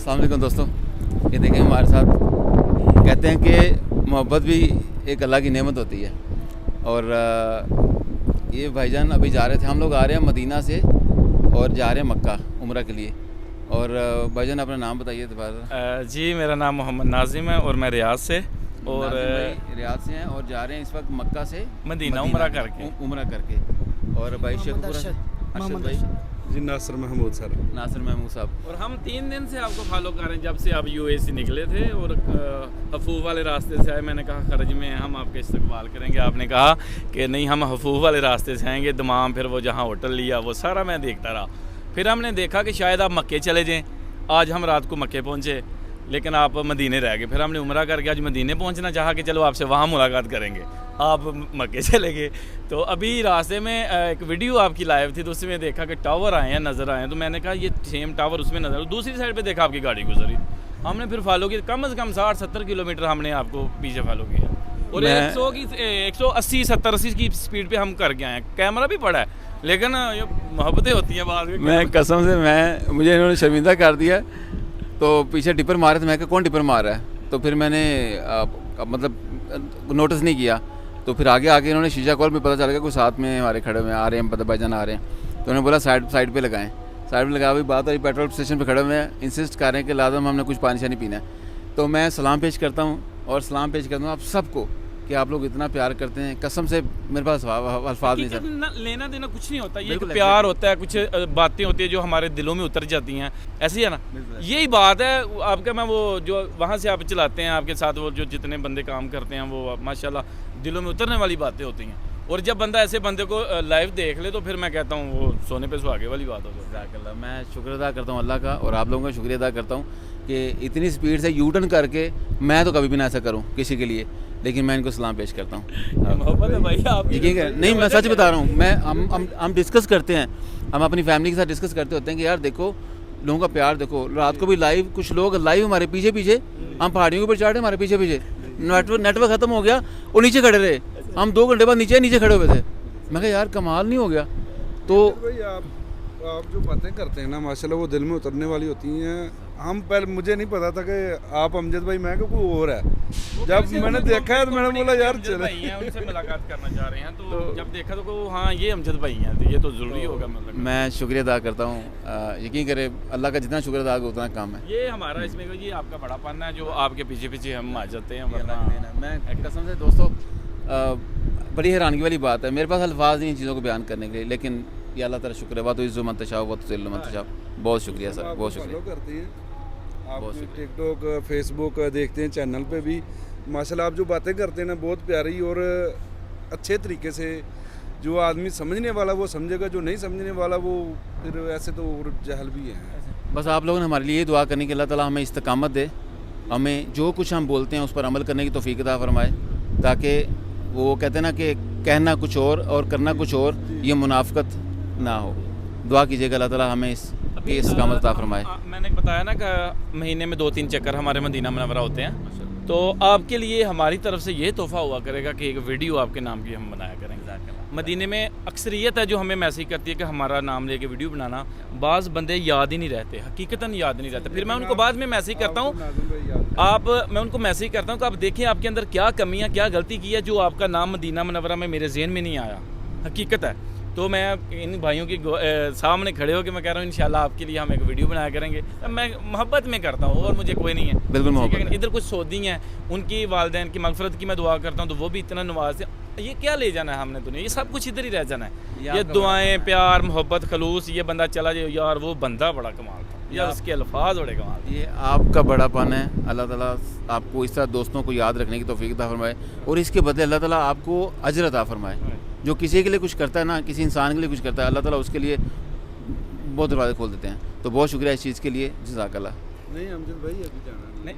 अस्सलाम वालेकुम दोस्तों, ये देखें हमारे साथ कहते हैं कि मोहब्बत भी एक अल्लाह की नेमत होती है। और ये भाईजान अभी जा रहे थे, हम लोग आ रहे हैं मदीना से और जा रहे हैं मक्का उम्रा के लिए। और भाईजान अपना नाम बताइए दोबारा। जी मेरा नाम मोहम्मद नाजिम है और मैं रियाद से और रियाद से हैं और जा रहे हैं इस वक्त मक्का से मदीना उम्रा करके। और भाई शेखपुरा से अरशद भाई जी नासिर महमूद सर। नासिर महमूद साहब। और हम 3 दिन से आपको फॉलो कर रहे हैं जब से आप यूए से निकले थे और हफूफ वाले रास्ते से आए। मैंने कहा खरज में हम आपका इस्तकबाल करेंगे, आपने कहा कि नहीं हम हफूफ वाले रास्ते से आएंगे दमाम, फिर वो जहाँ होटल लिया वो सारा मैं देखता रहा। फिर हमने देखा कि शायद आप मक्के चले जाएँ। आज हम रात को मक्के पहुँचे लेकिन आप मदीने रह गए। फिर हमने उम्रा करके आज मदीने पहुंचना चाहा कि चलो आपसे वहाँ मुलाकात करेंगे, आप मक्के चले गए। तो अभी रास्ते में एक वीडियो आपकी लाइव थी तो उसमें देखा कि टावर आए हैं, नज़र आए हैं। तो मैंने कहा ये सेम टावर उसमें नज़र, दूसरी साइड पे देखा आपकी गाड़ी गुजरी। हमने फिर फॉलो किया, कम से कम 60-70 किलोमीटर हमने आपको पीछे फॉलो किया और 180 की स्पीड पे हम कर गए हैं। कैमरा भी पड़ा है लेकिन ये मोहब्बतें होती हैं बाद में। मैं कसम से मुझे इन्होंने शर्मिंदा कर दिया। तो पीछे टिपर मारे थे, मैं कहा कौन टिपर मार रहा है, तो फिर मैंने मतलब नोटिस नहीं किया। तो फिर आगे इन्होंने शीशा खोल में पता चल गया कोई साथ में हमारे खड़े हुए आ रहे हैं, मतलब भाईजान आ रहे हैं। तो उन्होंने बोला साइड पे लगाएं। साइड पे लगा हुई बात और पेट्रोल स्टेशन पे खड़े हुए हैं, इंसिस्ट कर रहे हैं कि लाजम हमने कुछ पानी शानी पीना है। तो मैं सलाम पेश करता हूँ और सलाम पेश करता हूँ आप सबको कि आप लोग इतना प्यार करते हैं। कसम से मेरे पास अल्फाज नहीं सर। लेना देना कुछ नहीं होता, ये एक प्यार होता है, कुछ बातें होती है जो हमारे दिलों में उतर जाती हैं। ऐसी है ना, यही बात है आपका। मैं वो जो वहाँ से आप चलाते हैं आपके साथ वो जो जितने बंदे काम करते हैं वो माशाल्लाह दिलों में उतरने वाली बातें होती हैं। और जब बंदा ऐसे बंदे को लाइव देख ले तो फिर मैं कहता हूँ वो सोने पे सुहागे वाली बात होती है। जज़ाकल्लाह। मैं शुक्र अदा करता हूँ अल्लाह का और आप लोगों का शुक्रिया अदा करता हूँ कि इतनी स्पीड से यू टर्न करके मैं तो कभी भी ना ऐसा करूँ किसी के लिए, लेकिन मैं इनको सलाम पेश करता हूँ। मोहब्बत है भाई आप। यकीन है नहीं, मैं सच बता रहा हूँ। मैं हम डिस्कस करते हैं, हम अपनी फैमिली के साथ डिस्कस करते होते हैं कि यार देखो लोगों का प्यार देखो। रात को भी लाइव कुछ लोग लाइव हमारे पीछे हम पहाड़ियों के ऊपर चढ़े, हमारे पीछे नेटवर्क ख़त्म हो गया और नीचे खड़े रहे। हम 2 घंटे बाद नीचे खड़े हुए थे। मैं कहा यार कमाल नहीं हो गया। तो भाई आप जो बातें करते हैं ना माशाल्लाह वो दिल में उतरने वाली होती हैं। हम पहले मुझे नहीं पता था कि आप अमजद भाई मैं को कोई और है। जब मैंने देखा है तो मैंने बोला यार चले भाई हैं उनसे मुलाकात करना चाह रहे हैं। तो जब देखा तो हाँ ये अमजद भाई हैं तो ये तो ज़रूरी होगा। मतलब मैं शुक्रिया अदा करता हूँ। यकीन करे अल्लाह का जितना शुक्र अदा उतना काम है। ये हमारा इसमें ये आपका बड़ा पन्ना है जो आपके पीछे हम आ जाते हैं। मैं कसम से दोस्तों बड़ी हैरानगी वाली बात है, मेरे पास अल्फाज नहीं इन चीज़ों को बयान करने के लिए, लेकिन ये अल्लाह ताला शुक्र है। बात इज़्ज़ो मंतशा व तुज़िल्लु मंतशा। बहुत शुक्रिया सर, बहुत शुक्रिया। करती हैं आप टिकटॉक फेसबुक देखते हैं चैनल पे भी माशाल्लाह। आप जो बातें करते हैं ना बहुत प्यारी और अच्छे तरीके से। जो आदमी समझने वाला वो समझेगा, जो नहीं समझने वाला वो फिर ऐसे तो और जहल भी है। बस आप लोगों ने हमारे लिए दुआ करनी कि अल्लाह ताला हमें इस्तकामत दे, हमें जो कुछ हम बोलते हैं उस पर अमल करने की तौफीक अता फरमाए, ताकि वो कहते हैं ना कि कहना कुछ और करना कुछ और, ये मुनाफिकत ना हो। दुआ कीजिएगा अल्लाह ताला हमें इसकी इस्तकामत अता फरमाए। मैंने बताया ना कि महीने में 2-3 चक्कर हमारे मदीना मुनव्वरा होते हैं। तो आपके लिए हमारी तरफ से ये तोहफ़ा हुआ करेगा कि एक वीडियो आपके नाम की हम बनाया करेंगे। मदीने में अक्सरियत है जो हमें मैसेज करती है कि हमारा नाम लेके वीडियो बनाना। बाज़ बंदे याद ही नहीं रहते, हकीकतन याद नहीं रहते। फिर मैं उनको बाद में मैसेज करता हूँ मैं उनको मैसेज करता हूँ कि आप देखें आपके अंदर क्या कमियाँ क्या गलती की है जो आपका नाम मदीना मुनव्वरा में मेरे ज़हन में नहीं आया। हकीकत है। तो मैं इन भाइयों की सामने खड़े होकर मैं कह रहा हूँ इंशाल्लाह आपके लिए हम एक वीडियो बनाया करेंगे। मैं मोहब्बत में करता हूँ और मुझे कोई नहीं है, बिल्कुल मोहब्बत। इधर कुछ सौदी हैं उनकी वालिदैन की मगफरत की मैं दुआ करता हूँ तो वो भी इतना नवाज है। ये क्या ले जाना है हमने दुनिया, ये सब कुछ इधर ही रह जाना है। ये दुआएं प्यार मोहब्बत खलूस, ये बंदा चला जाए यार वो बंदा बड़ा कमाल था यार, उसके अल्फाज बड़े कमाल। ये आपका बड़ापन है। अल्लाह ताला आपको इस तरह दोस्तों को याद रखने की तौफीक अता फरमाए और इसके बदले अल्लाह ताला आपको अजर अता फरमाए। जो किसी के लिए कुछ करता है ना, किसी इंसान के लिए कुछ करता है, अल्लाह ताला उसके लिए बहुत दरवाजे खोल देते हैं। तो बहुत शुक्रिया इस चीज़ के लिए, जज़ाकल्लाह। नहीं अमजद भाई अभी जाना नहीं।